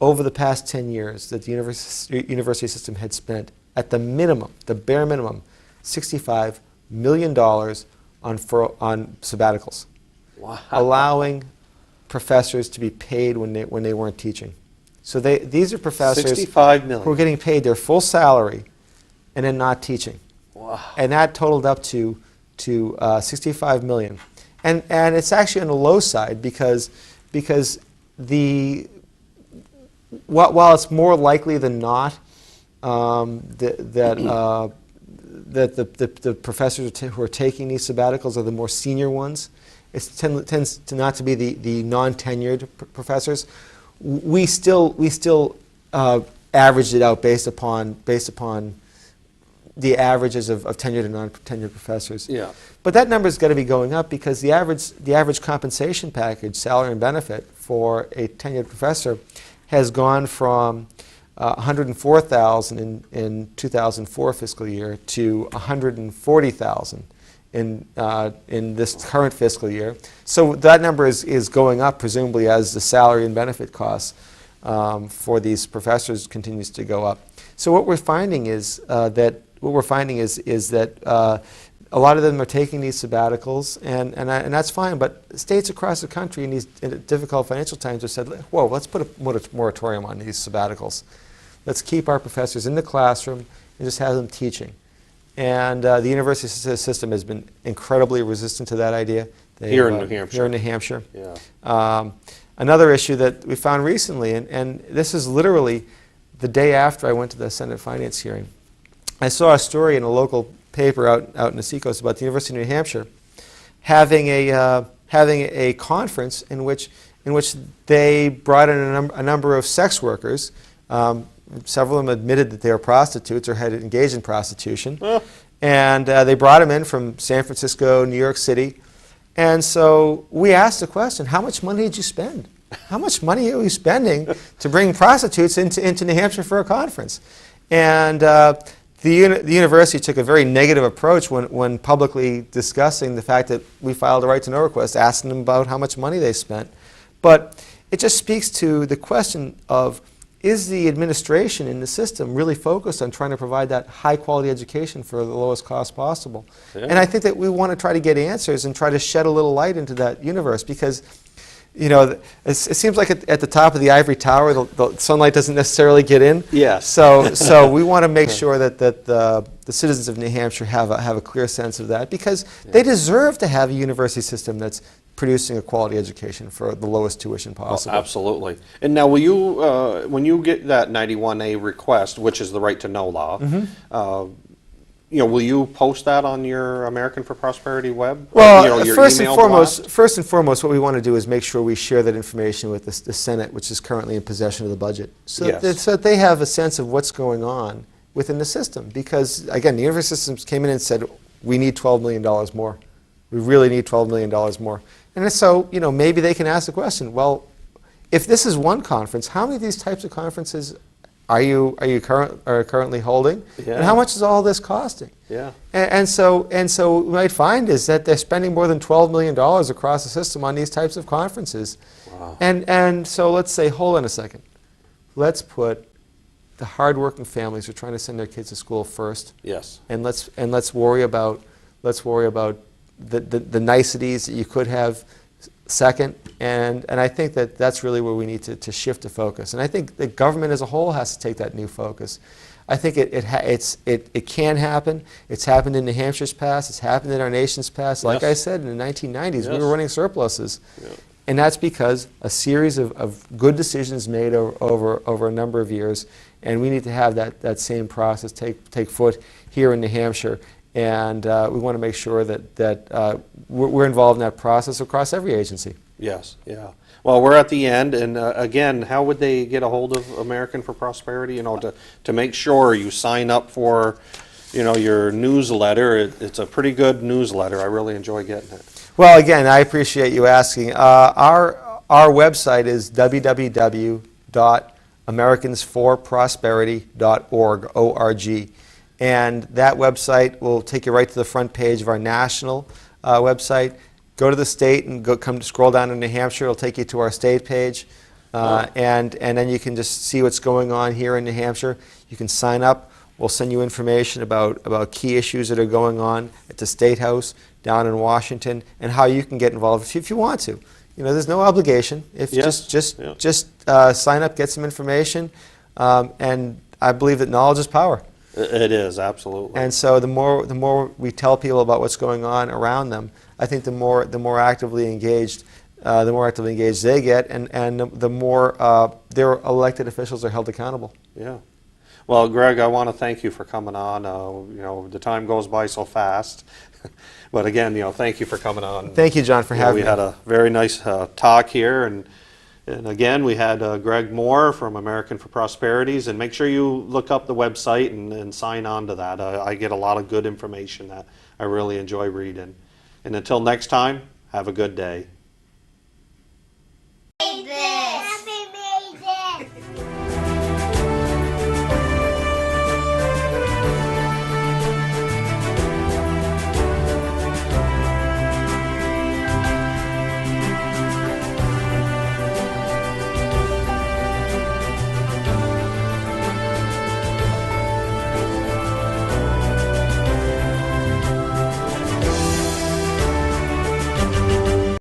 over the past 10 years that the university system had spent, at the minimum, the bare minimum, $65 million on sabbaticals. Wow. Allowing professors to be paid when they weren't teaching. So these are professors $65 million. who are getting paid their full salary and then not teaching. Wow. And that totaled up to $65 million. And it's actually on the low side because while it's more likely than not that the professors who are taking these sabbaticals are the more senior ones, it tends to not to be the non-tenured professors. We still averaged it out based upon the averages of tenured and non-tenured professors. Yeah. But that number's got to be going up because the average compensation package, salary and benefit for a tenured professor, has gone from $104,000 in 2004 fiscal year to $140,000 in this current fiscal year. So that number is going up, presumably, as the salary and benefit costs for these professors continues to go up. So what we're finding is that a lot of them are taking these sabbaticals, and that's fine. But states across the country in these difficult financial times have said, "Whoa, let's put a moratorium on these sabbaticals. Let's keep our professors in the classroom and just have them teaching." And the university system has been incredibly resistant to that idea. Here in New Hampshire. Here in New Hampshire. Yeah. Another issue that we found recently, and this is literally the day after I went to the Senate Finance hearing, I saw a story in a local paper out in the Sequester about the University of New Hampshire having a conference in which they brought in a number of sex workers. Several of them admitted that they were prostitutes or had engaged in prostitution. And they brought them in from San Francisco, New York City. And so we asked the question, how much money did you spend? How much money are you spending to bring prostitutes into New Hampshire for a conference? And the university took a very negative approach when publicly discussing the fact that we filed a right to know request, asking them about how much money they spent. But it just speaks to the question of is the administration in the system really focused on trying to provide that high-quality education for the lowest cost possible? Yeah. And I think that we want to try to get answers and try to shed a little light into that universe, because you know, it seems like at the top of the ivory tower, the sunlight doesn't necessarily get in. Yes. So we want to make sure that the citizens of New Hampshire have a clear sense of that, because they deserve to have a university system that's producing a quality education for the lowest tuition possible. Oh, absolutely. And now, will you, when you get that 91A request, which is the right to know law, you know, will you post that on your American for Prosperity web? Well, you know, your first email and foremost, what we want to do is make sure we share that information with the Senate, which is currently in possession of the budget, so, Yes. so that they have a sense of what's going on within the system. Because, again, the university systems came in and said, we need $12 million more. We really need $12 million more. And so, you know, maybe they can ask the question, well, if this is one conference, how many of these types of conferences are you currently holding? Yeah. And how much is all this costing? Yeah. And so what we might find is that they're spending more than $12 million across the system on these types of conferences. Wow. And so let's say, hold on a second. Let's put the hardworking families who are trying to send their kids to school first. Yes. And let's worry about the niceties that you could have second. And I think that that's really where we need to shift the focus. And I think the government as a whole has to take that new focus. I think it can happen. It's happened in New Hampshire's past. It's happened in our nation's past. Like Yes. I said, in the 1990s, we Yes. were running surpluses. Yeah. And that's because a series of good decisions made over a number of years. And we need to have that same process take foot here in New Hampshire. And we want to make sure that we're involved in that process across every agency. Yes, yeah. Well, we're at the end, and again, how would they get a hold of American for Prosperity? You know, to make sure you sign up for, you know, your newsletter. It's a pretty good newsletter. I really enjoy getting it. Well, again, I appreciate you asking. Our website is www.americansforprosperity.org, O-R-G. And that website will take you right to the front page of our national website. Go to the state and scroll down to New Hampshire. It'll take you to our state page. And then you can just see what's going on here in New Hampshire. You can sign up. We'll send you information about key issues that are going on at the State House down in Washington, and how you can get involved if you want to. You know, there's no obligation. If Yes. just Yeah. sign up, get some information, and I believe that knowledge is power. It is, absolutely. And so the more we tell people about what's going on around them, I think the more actively engaged they get, and the more their elected officials are held accountable. Yeah. Well, Greg, I want to thank you for coming on. You know, the time goes by so fast. But again, you know, thank you for coming on. Thank you, John, for having me. We had a very nice talk here, and again, we had Greg Moore from American for Prosperities, and make sure you look up the website and sign on to that. I get a lot of good information that I really enjoy reading. And until next time, have a good day.